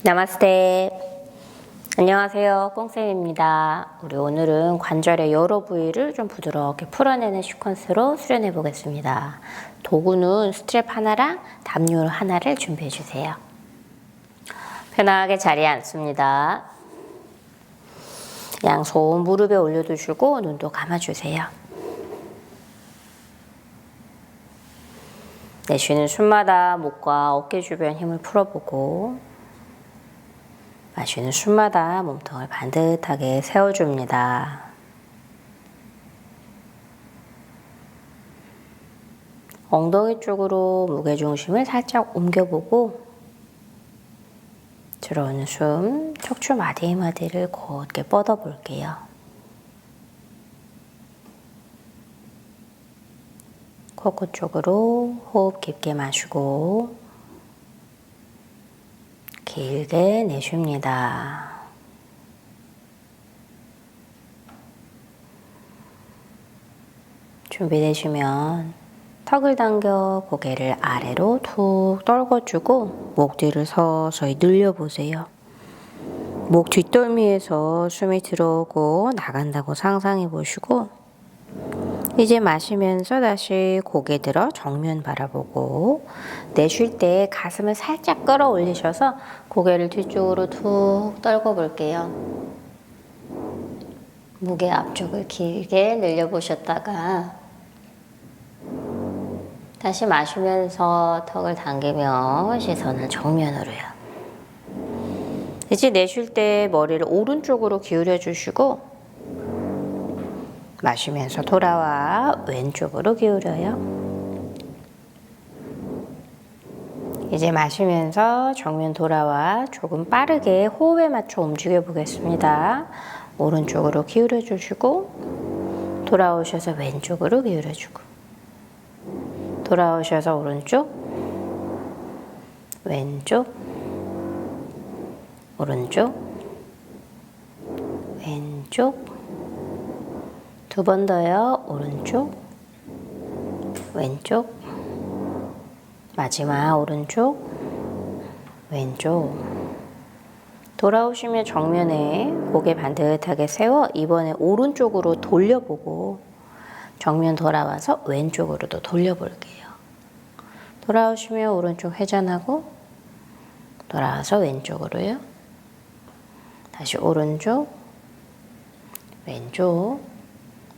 나마스테. 안녕하세요, 꽁쌤입니다. 우리 오늘은 관절의 여러 부위를 좀 부드럽게 풀어내는 시퀀스로 수련해 보겠습니다. 도구는 스트랩 하나랑 담요 하나를 준비해 주세요. 편하게 자리에 앉습니다. 양손 무릎에 올려두시고 눈도 감아주세요. 내쉬는 숨마다 목과 어깨 주변 힘을 풀어보고 마시는 숨마다 몸통을 반듯하게 세워줍니다. 엉덩이 쪽으로 무게중심을 살짝 옮겨보고 들어오는 숨, 척추 마디마디를 곧게 뻗어볼게요. 코끝 쪽으로 호흡 깊게 마시고 길게 내쉽니다. 준비되시면 턱을 당겨 고개를 아래로 툭 떨궈주고 목 뒤를 서서히 늘려보세요. 목 뒷덜미에서 숨이 들어오고 나간다고 상상해 보시고 이제 마시면서 다시 고개 들어 정면 바라보고 내쉴 때 가슴을 살짝 끌어올리셔서 고개를 뒤쪽으로 툭 떨궈 볼게요. 목의 앞쪽을 길게 늘려보셨다가 다시 마시면서 턱을 당기며 시선을 정면으로요. 이제 내쉴 때 머리를 오른쪽으로 기울여 주시고 마시면서 돌아와 왼쪽으로 기울여요. 이제 마시면서 정면 돌아와 조금 빠르게 호흡에 맞춰 움직여 보겠습니다. 오른쪽으로 기울여 주시고 돌아오셔서 왼쪽으로 기울여 주고 돌아오셔서 오른쪽 왼쪽 오른쪽 왼쪽 두 번 더요. 오른쪽, 왼쪽, 마지막 오른쪽, 왼쪽. 돌아오시면 정면에 고개 반듯하게 세워 이번에 오른쪽으로 돌려보고 정면 돌아와서 왼쪽으로도 돌려볼게요. 돌아오시면 오른쪽 회전하고 돌아와서 왼쪽으로요. 다시 오른쪽, 왼쪽.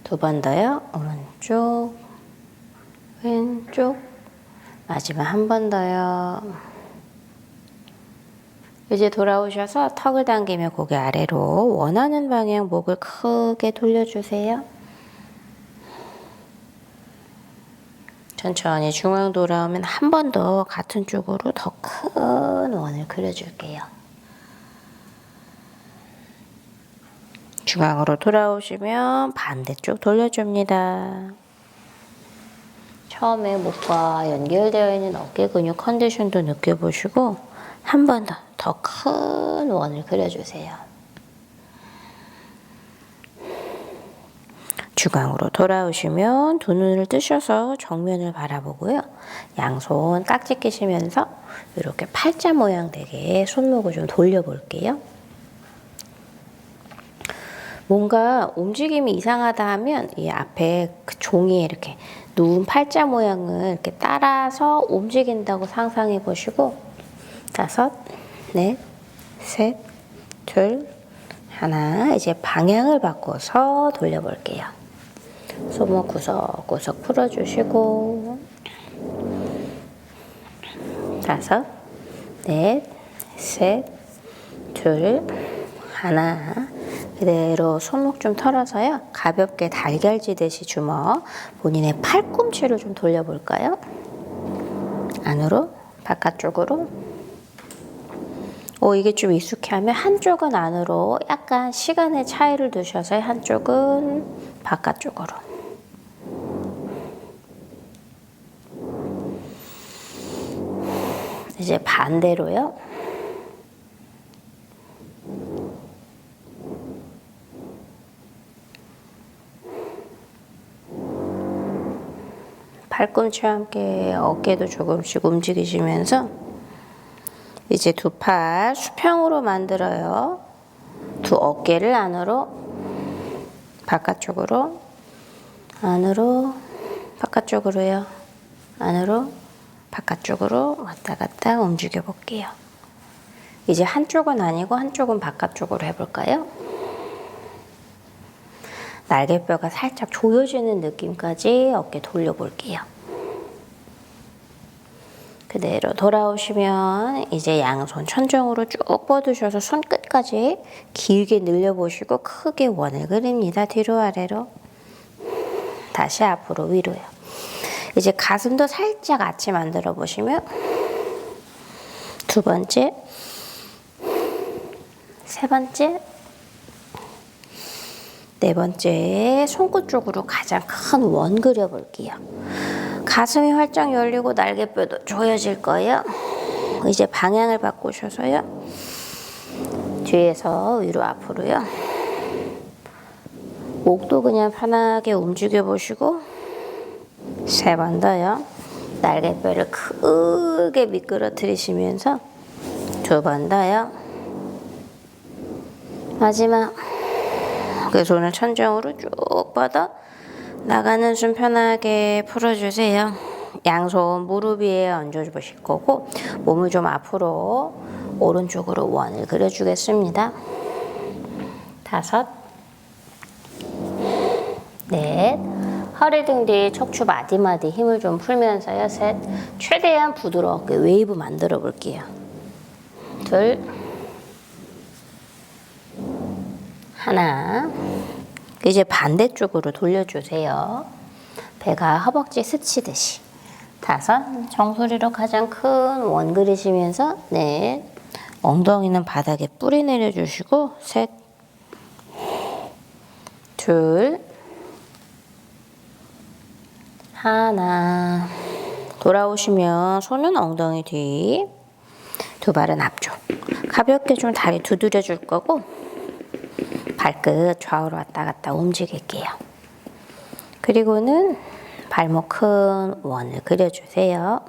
두 번 더요. 오른쪽, 왼쪽, 마지막 한 번 더요. 이제 돌아오셔서 턱을 당기며 고개 아래로 원하는 방향 목을 크게 돌려주세요. 천천히 중앙 돌아오면 한 번 더 같은 쪽으로 더 큰 원을 그려줄게요. 중앙으로 돌아오시면 반대쪽 돌려줍니다. 처음에 목과 연결되어 있는 어깨 근육 컨디션도 느껴보시고 한 번 더 큰 원을 그려주세요. 중앙으로 돌아오시면 두 눈을 뜨셔서 정면을 바라보고요. 양손 깍지 끼시면서 이렇게 팔자 모양 되게 손목을 좀 돌려볼게요. 뭔가 움직임이 이상하다 하면 이 앞에 그 종이에 이렇게 누운 팔자 모양을 이렇게 따라서 움직인다고 상상해 보시고 5, 넷, 셋, 둘, 하나. 이제 방향을 바꿔서 돌려볼게요. 손목 구석구석 풀어주시고 5, 넷, 셋, 둘, 하나. 그대로 손목 좀 털어서요. 가볍게 달걀 찌듯이 주먹 본인의 팔꿈치를 좀 돌려볼까요? 안으로 바깥쪽으로. 이게 좀 익숙해하면 한쪽은 안으로 약간 시간의 차이를 두셔서 한쪽은 바깥쪽으로. 이제 반대로요. 팔꿈치와 함께 어깨도 조금씩 움직이시면서 이제 두 팔 수평으로 만들어요. 두 어깨를 안으로, 바깥쪽으로, 안으로, 바깥쪽으로요. 안으로, 바깥쪽으로 왔다 갔다 움직여 볼게요. 이제 한쪽은 아니고 한쪽은 바깥쪽으로 해볼까요? 날개뼈가 살짝 조여지는 느낌까지 어깨 돌려볼게요. 그대로 돌아오시면 이제 양손 천정으로 쭉 뻗으셔서 손끝까지 길게 늘려보시고 크게 원을 그립니다. 뒤로 아래로. 다시 앞으로 위로요. 이제 가슴도 살짝 아치 만들어 보시면 두 번째, 세 번째, 네 번째 손끝 쪽으로 가장 큰 원 그려볼게요. 가슴이 활짝 열리고 날개뼈도 조여질 거예요. 이제 방향을 바꾸셔서요. 뒤에서 위로 앞으로요. 목도 그냥 편하게 움직여 보시고 세 번 더요. 날개뼈를 크게 미끄러뜨리시면서 두 번 더요. 마지막 그 손을 천정으로 쭉 뻗어 나가는 숨 편하게 풀어주세요. 양손 무릎 위에 얹어보실 거고 몸을 좀 앞으로 오른쪽으로 원을 그려주겠습니다. 다섯, 넷, 허리 등 뒤 척추 마디마디 힘을 좀 풀면서요. 셋, 최대한 부드럽게 웨이브 만들어 볼게요. 둘, 하나. 이제 반대쪽으로 돌려주세요. 배가 허벅지 스치듯이. 다섯, 정수리로 가장 큰 원 그리시면서 넷, 엉덩이는 바닥에 뿌리 내려주시고 셋, 둘, 하나. 돌아오시면 손은 엉덩이 뒤, 두 발은 앞쪽. 가볍게 좀 다리 두드려 줄 거고 발끝 좌우로 왔다 갔다 움직일게요. 그리고는 발목 큰 원을 그려주세요.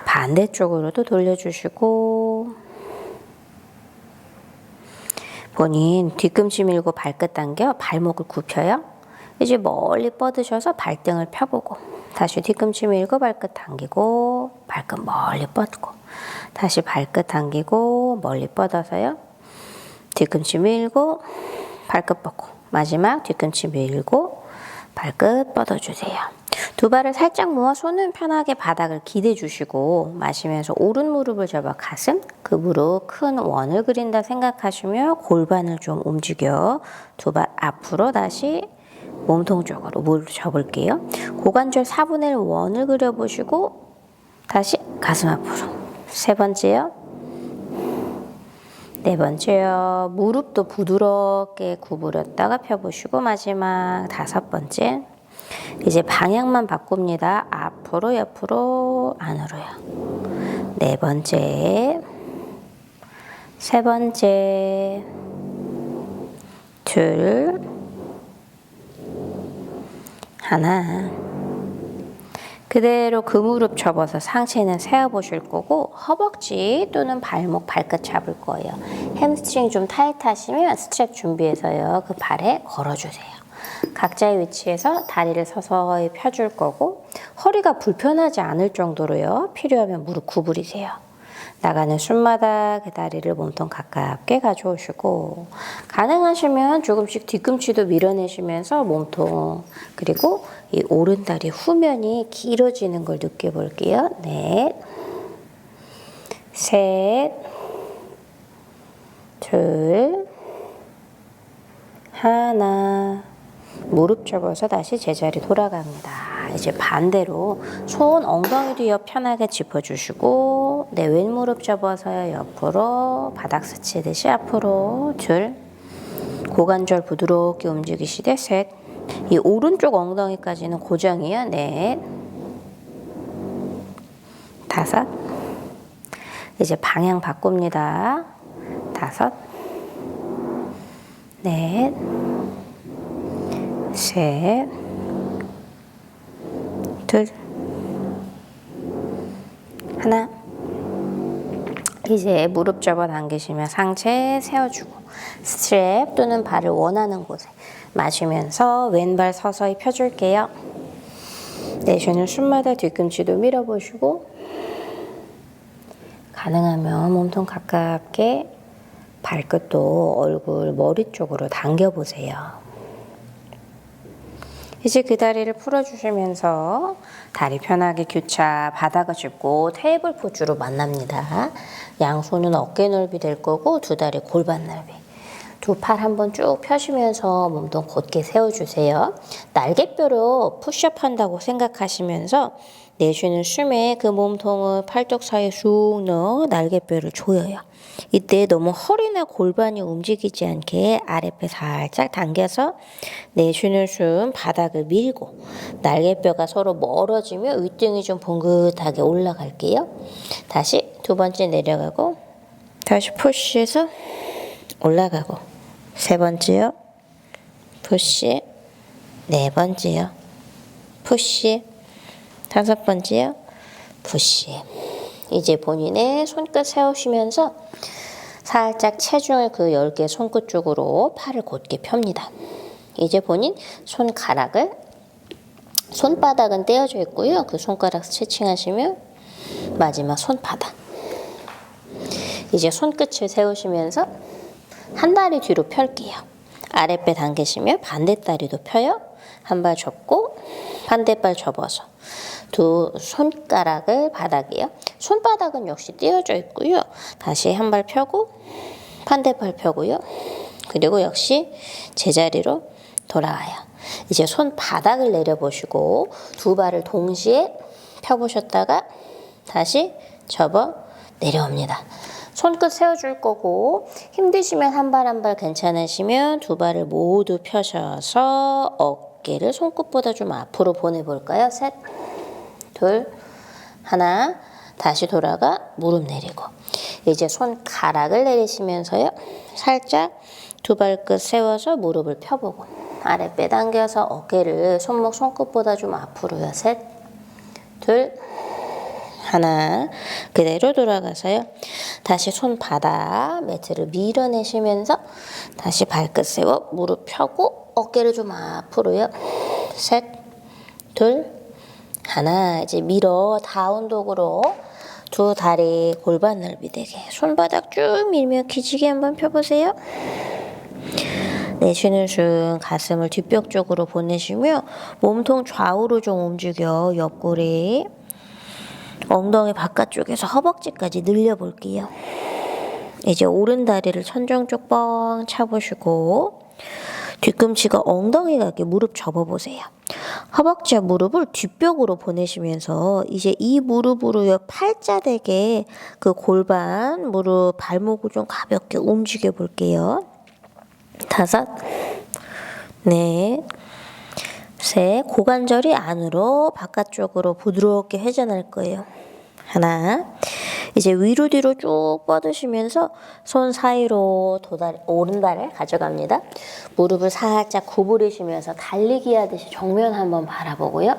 반대쪽으로도 돌려주시고 본인 뒤꿈치 밀고 발끝 당겨 발목을 굽혀요. 이제 멀리 뻗으셔서 발등을 펴보고 다시 뒤꿈치 밀고 발끝 당기고 발끝 멀리 뻗고 다시 발끝 당기고 멀리 뻗어서요. 뒤꿈치 밀고 발끝 뻗고 마지막 뒤꿈치 밀고 발끝 뻗어주세요. 두 발을 살짝 모아 손은 편하게 바닥을 기대주시고 마시면서 오른 무릎을 접어 가슴, 그 무릎 큰 원을 그린다 생각하시며 골반을 좀 움직여 두 발 앞으로 다시 몸통 쪽으로 무릎 접을게요. 고관절 4분의 1 원을 그려보시고 다시 가슴 앞으로. 세 번째요. 네 번째요. 무릎도 부드럽게 구부렸다가 펴보시고 마지막 다섯 번째. 이제 방향만 바꿉니다. 앞으로 옆으로 안으로요. 네 번째. 세 번째. 둘. 하나. 그대로 그 무릎 접어서 상체는 세워보실 거고 허벅지 또는 발목, 발끝 잡을 거예요. 햄스트링 좀 타이트하시면 스트랩 준비해서요. 그 발에 걸어주세요. 각자의 위치에서 다리를 서서히 펴줄 거고 허리가 불편하지 않을 정도로요. 필요하면 무릎 구부리세요. 나가는 숨마다 그 다리를 몸통 가깝게 가져오시고 가능하시면 조금씩 뒤꿈치도 밀어내시면서 몸통 그리고 이 오른다리 후면이 길어지는 걸 느껴볼게요. 넷, 셋, 둘, 하나. 무릎 접어서 다시 제자리 돌아갑니다. 이제 반대로 손 엉덩이 뒤 옆 편하게 짚어주시고 내 왼무릎 접어서요. 옆으로 바닥 스치듯이 앞으로 둘. 고관절 부드럽게 움직이시되 셋. 이 오른쪽 엉덩이까지는 고정이에요. 넷. 다섯. 이제 방향 바꿉니다. 다섯. 넷. 셋, 둘, 하나. 이제 무릎 접어당기시며 상체 세워주고 스트랩 또는 발을 원하는 곳에 마시면서 왼발 서서히 펴줄게요. 내쉬는 숨마다 뒤꿈치도 밀어보시고 가능하면 몸통 가깝게 발끝도 얼굴 머리 쪽으로 당겨보세요. 이제 그 다리를 풀어주시면서 다리 편하게 교차 바닥을 짚고 테이블 포즈로 만납니다. 양손은 어깨 넓이 될 거고 두 다리 골반 넓이. 두 팔 한번 쭉 펴시면서 몸통 곧게 세워주세요. 날개뼈로 푸시업 한다고 생각하시면서 내쉬는 숨에 그 몸통을 팔뚝 사이에 쑥 넣어 날개뼈를 조여요. 이때 너무 허리나 골반이 움직이지 않게 아랫배 살짝 당겨서 내쉬는 숨 바닥을 밀고 날개뼈가 서로 멀어지며 윗등이 좀 봉긋하게 올라갈게요. 다시 두 번째 내려가고 다시 푸시해서 올라가고 세 번째요. 푸시 네 번째요. 푸시 다섯 번째요. 푸시. 이제 본인의 손끝 세우시면서 살짝 체중을 그 10개 손끝 쪽으로 팔을 곧게 펴니다. 이제 본인 손가락을 손바닥은 떼어져 있고요. 그 손가락 스트레칭하시며 마지막 손바닥. 이제 손끝을 세우시면서 한 다리 뒤로 펼게요. 아랫배 당기시며 반대다리도 펴요. 한 발 접고 반대발 접어서 두 손가락을 바닥이요. 손바닥은 역시 띄어져 있고요. 다시 한 발 펴고 반대발 펴고요. 그리고 역시 제자리로 돌아와요. 이제 손바닥을 내려보시고 두 발을 동시에 펴보셨다가 다시 접어 내려옵니다. 손끝 세워줄 거고 힘드시면 한 발 한 발 괜찮으시면 두 발을 모두 펴셔서 어깨를 손끝보다 좀 앞으로 보내볼까요? 셋, 둘, 하나. 다시 돌아가 무릎 내리고 이제 손가락을 내리시면서요. 살짝 두 발끝 세워서 무릎을 펴보고 아랫배 당겨서 어깨를 손목 손끝보다 좀 앞으로요. 셋, 둘, 하나. 그대로 돌아가서요. 다시 손바닥 매트를 밀어내시면서 다시 발끝 세워 무릎 펴고 어깨를 좀 앞으로요. 셋, 둘, 하나. 이제 밀어 다운독으로 두 다리 골반 넓이 되게 손바닥 쭉 밀며 기지개 한번 펴보세요. 내쉬는 숨 가슴을 뒷벽 쪽으로 보내시며 몸통 좌우로 좀 움직여 옆구리 엉덩이 바깥쪽에서 허벅지까지 늘려볼게요. 이제 오른 다리를 천정 쪽 뻥 차보시고 뒤꿈치가 엉덩이 가게 무릎 접어보세요. 허벅지와 무릎을 뒷벽으로 보내시면서 이제 이 무릎으로 팔자되게 그 골반, 무릎, 발목을 좀 가볍게 움직여 볼게요. 다섯, 넷, 셋. 고관절이 안으로 바깥쪽으로 부드럽게 회전할 거예요. 하나. 이제 위로 뒤로 쭉 뻗으시면서 손 사이로 오른발을 가져갑니다. 무릎을 살짝 구부리시면서 달리기 하듯이 정면 한번 바라보고요.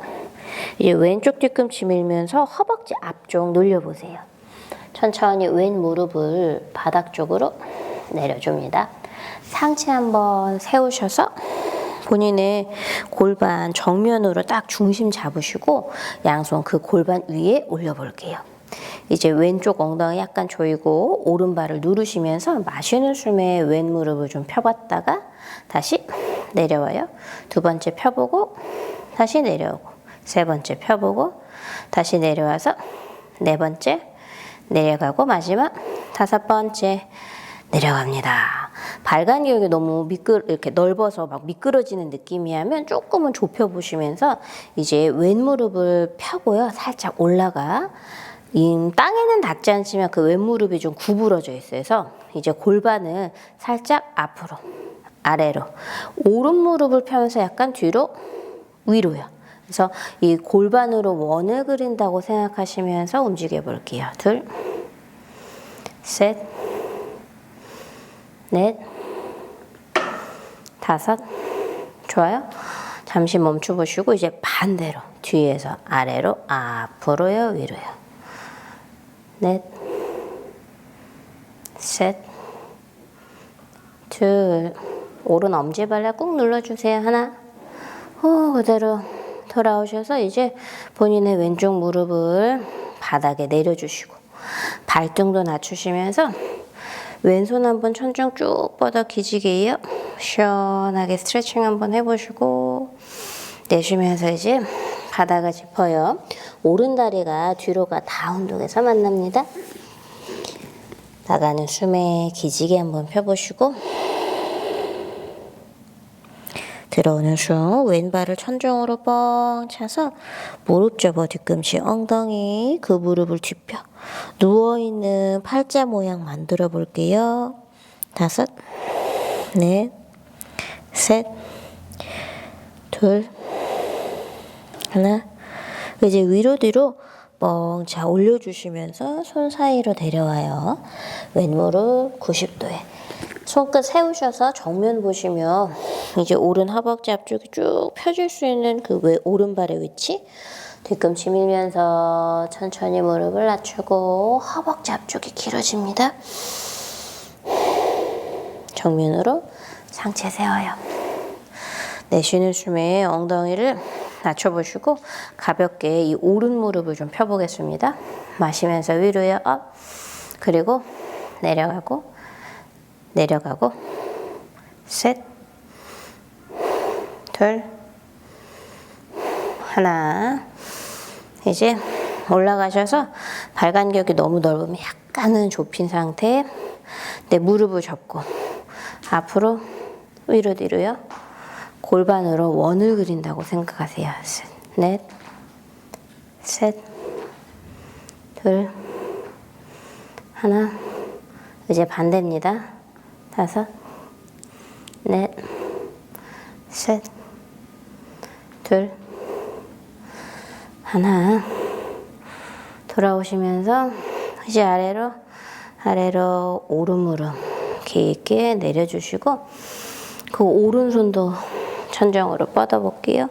이제 왼쪽 뒤꿈치 밀면서 허벅지 앞쪽 늘려보세요. 천천히 왼 무릎을 바닥 쪽으로 내려줍니다. 상체 한번 세우셔서 본인의 골반 정면으로 딱 중심 잡으시고 양손 그 골반 위에 올려볼게요. 이제 왼쪽 엉덩이 약간 조이고 오른발을 누르시면서 마시는 숨에 왼 무릎을 좀 펴봤다가 다시 내려와요. 두 번째 펴보고 다시 내려오고 세 번째 펴보고 다시 내려와서 네 번째 내려가고 마지막 다섯 번째 내려갑니다. 발간격이 너무 이렇게 넓어서 막 미끄러지는 느낌이라면 조금은 좁혀보시면서 이제 왼 무릎을 펴고요. 살짝 올라가. 땅에는 닿지 않지만 그 왼 무릎이 좀 구부러져 있어서 이제 골반을 살짝 앞으로 아래로 오른 무릎을 펴면서 약간 뒤로 위로요. 그래서 이 골반으로 원을 그린다고 생각하시면서 움직여 볼게요. 둘, 셋, 넷, 다섯. 좋아요. 잠시 멈춰 보시고 이제 반대로 뒤에서 아래로 앞으로요, 위로요. 넷, 셋, 둘, 오른 엄지발라 꾹 눌러주세요. 하나, 그대로 돌아오셔서 이제 본인의 왼쪽 무릎을 바닥에 내려주시고 발등도 낮추시면서 왼손 한번 천정 쭉 뻗어 기지개요. 시원하게 스트레칭 한번 해보시고 내쉬면서 이제 바닥을 짚어요. 오른다리가 뒤로가 다운독에서 만납니다. 나가는 숨에 기지개 한번 펴보시고 들어오는 숨 왼발을 천정으로 뻥 차서 무릎 접어 뒤꿈치 엉덩이 그 무릎을 뒤펴 누워있는 팔자 모양 만들어 볼게요. 5, 넷, 셋, 둘, 하나. 이제 위로 뒤로 뻥 차 올려주시면서 손 사이로 내려와요. 왼무릎 90도에 손끝 세우셔서 정면 보시면 이제 오른 허벅지 앞쪽이 쭉 펴질 수 있는 그 오른발의 위치. 뒤꿈치 밀면서 천천히 무릎을 낮추고 허벅지 앞쪽이 길어집니다. 정면으로 상체 세워요. 내쉬는 숨에 엉덩이를 낮춰보시고 가볍게 이 오른 무릎을 좀 펴보겠습니다. 마시면서 위로요. 업. 그리고 내려가고 내려가고 셋, 둘, 하나. 이제 올라가셔서 발간격이 너무 넓으면 약간은 좁힌 상태에 내 무릎을 접고 앞으로 위로 뒤로요. 골반으로 원을 그린다고 생각하세요. 셋, 넷, 셋, 둘, 하나. 이제 반대입니다. 5, 넷, 셋, 둘, 하나. 돌아오시면서 이제 아래로 오른 무릎 깊게 내려주시고 그 오른손도 천정으로 뻗어볼게요.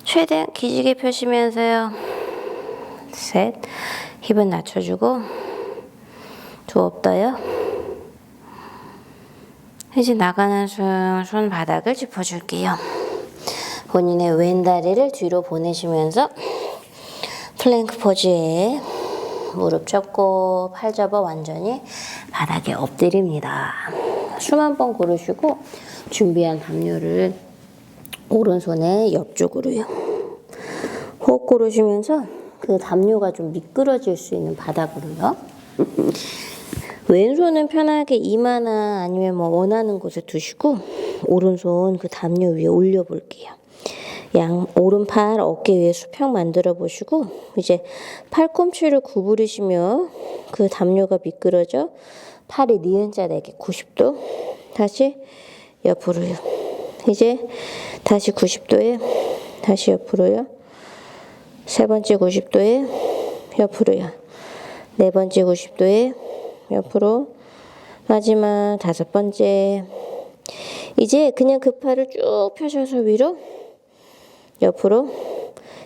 최대한 기지개 펴시면서요. 셋, 힙은 낮춰주고 두 엎어요. 이제 나가는 숨 손바닥을 짚어줄게요. 본인의 왼 다리를 뒤로 보내시면서 플랭크 포즈에 무릎 접고 팔 접어 완전히 바닥에 엎드립니다. 숨 한 번 고르시고 준비한 담요를 오른손의 옆쪽으로요. 호흡 고르시면서 그 담요가 좀 미끄러질 수 있는 바닥으로요. 왼손은 편하게 이마나 아니면 뭐 원하는 곳에 두시고 오른손 그 담요 위에 올려볼게요. 오른팔 어깨 위에 수평 만들어 보시고 이제 팔꿈치를 구부리시며 그 담요가 미끄러져 팔이 니은자 내게 90도 다시 옆으로요. 이제 다시 90도에 다시 옆으로요. 세 번째 90도에 옆으로요. 네 번째 90도에 옆으로 마지막 5번째. 이제 그냥 그 팔을 쭉 펴셔서 위로 옆으로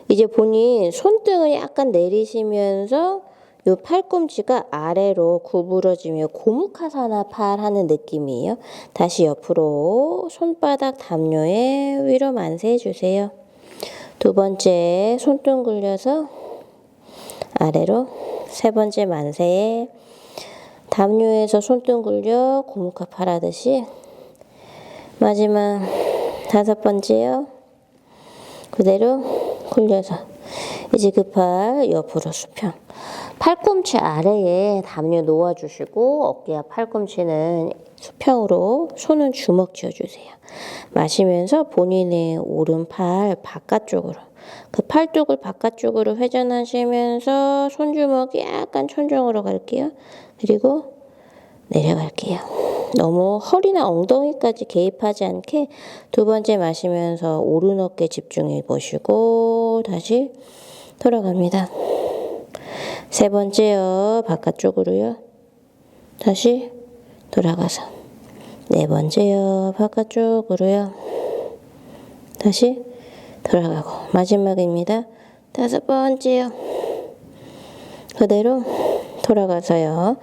이제 본인 손등을 약간 내리시면서 요 팔꿈치가 아래로 구부러지며 고무카사나 팔 하는 느낌이에요. 다시 옆으로 손바닥 담요에 위로 만세해 주세요. 두 번째 손등 굴려서 아래로 세 번째 만세에 담요에서 손등 굴려 고무카 팔 하듯이 마지막 5번째요. 그대로 굴려서 이제 그 팔 옆으로 수평. 팔꿈치 아래에 담요 놓아주시고 어깨와 팔꿈치는 수평으로 손은 주먹 쥐어주세요. 마시면서 본인의 오른팔 바깥쪽으로 그 팔뚝을 바깥쪽으로 회전하시면서 손주먹이 약간 천정으로 갈게요. 그리고 내려갈게요. 너무 허리나 엉덩이까지 개입하지 않게 두 번째 마시면서 오른 어깨 집중해 보시고 다시 돌아갑니다. 세 번째요. 바깥쪽으로요. 다시 돌아가서 네 번째요. 바깥쪽으로요. 다시 돌아가고 마지막입니다. 5번째요. 그대로 돌아가서요.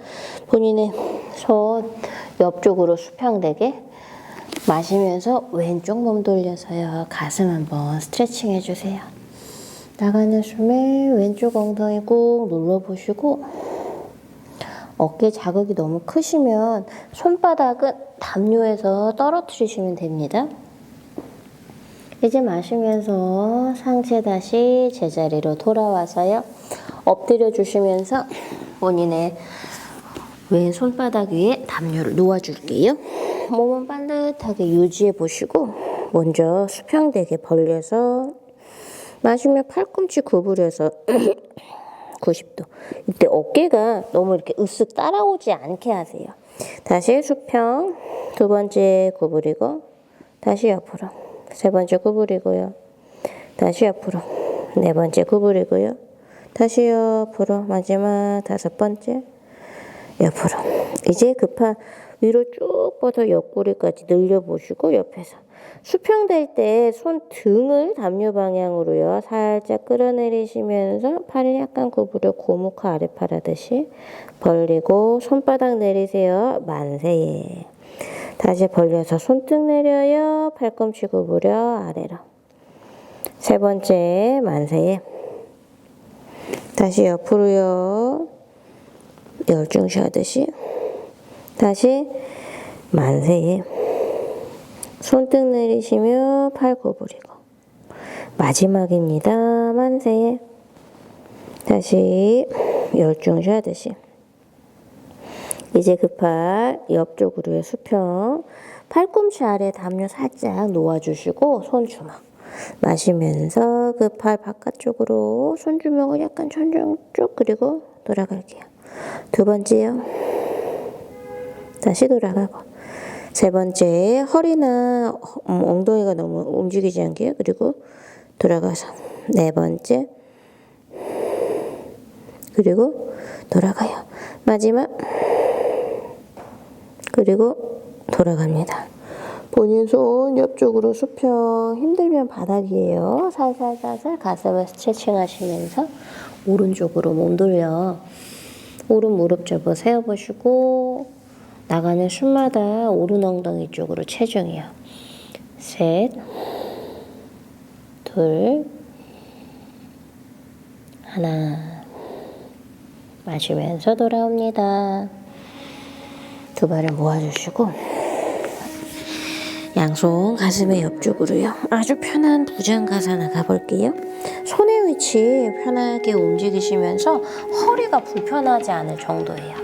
본인의 손 옆쪽으로 수평되게 마시면서 왼쪽 몸 돌려서요. 가슴 한번 스트레칭 해주세요. 나가는 숨에 왼쪽 엉덩이 꾹 눌러보시고 어깨 자극이 너무 크시면 손바닥은 담요에서 떨어뜨리시면 됩니다. 이제 마시면서 상체 다시 제자리로 돌아와서요. 엎드려 주시면서 본인의 왼 손바닥 위에 담요를 놓아줄게요. 몸은 반듯하게 유지해 보시고 먼저 수평되게 벌려서 마시며 팔꿈치 구부려서 90도. 이때 어깨가 너무 이렇게 으쓱 따라오지 않게 하세요. 다시 수평, 두 번째 구부리고 다시 옆으로, 세 번째 구부리고요. 다시 옆으로, 네 번째 구부리고요. 다시 옆으로, 마지막 다섯 번째 옆으로. 이제 급한 위로 쭉 뻗어 옆구리까지 늘려보시고 옆에서 수평될 때 손 등을 담요 방향으로요. 살짝 끌어내리시면서 팔을 약간 구부려 고무카 아래팔 하듯이 벌리고 손바닥 내리세요. 만세. 다시 벌려서 손등 내려요. 팔꿈치 구부려 아래로. 세 번째 만세. 다시 옆으로요. 열중시 하듯이 다시 만세. 손등 내리시며 팔 구부리고 마지막입니다. 만세. 다시 열중시 하듯이 이제 그 팔 옆쪽으로의 수평 팔꿈치 아래 담요 살짝 놓아주시고 손주먹 마시면서 그 팔 바깥쪽으로 손주먹을 약간 천정 쭉 그리고 돌아갈게요. 두 번째요. 다시 돌아가고 세 번째 허리나 엉덩이가 너무 움직이지 않게요. 그리고 돌아가서 네 번째 그리고 돌아가요. 마지막 그리고 돌아갑니다. 본인 손 옆쪽으로 수평 힘들면 바닥이에요. 살살살살 가슴을 스트레칭 하시면서 오른쪽으로 몸 돌려 오른 무릎 접어 세워보시고 나가는 숨마다 오른 엉덩이 쪽으로 체중이요. 셋, 둘, 하나. 마시면서 돌아옵니다. 두 발을 모아주시고 양손 가슴의 옆쪽으로요. 아주 편한 부장가사나 가볼게요. 손의 위치 편하게 움직이시면서 허리가 불편하지 않을 정도예요.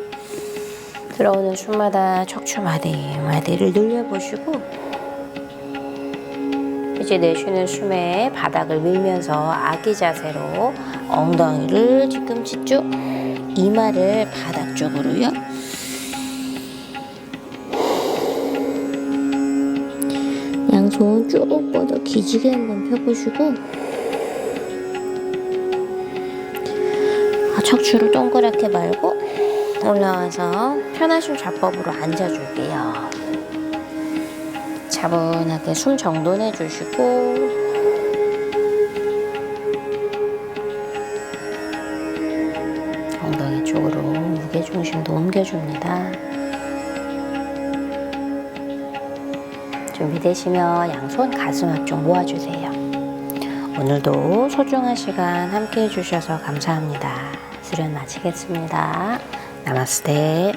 들어오는 숨마다 척추 마디를 늘려보시고 이제 내쉬는 숨에 바닥을 밀면서 아기 자세로 엉덩이를 뒤꿈치 쭉 이마를 바닥 쪽으로요. 양손 쭉 뻗어 기지개 한번 펴보시고 척추를 동그랗게 말고 올라와서 편하신 좌법으로 앉아줄게요. 차분하게 숨 정돈해 주시고 엉덩이 쪽으로 무게중심도 옮겨줍니다. 준비되시면 양손 가슴 앞쪽 모아주세요. 오늘도 소중한 시간 함께 해주셔서 감사합니다. 수련 마치겠습니다. 나마스테.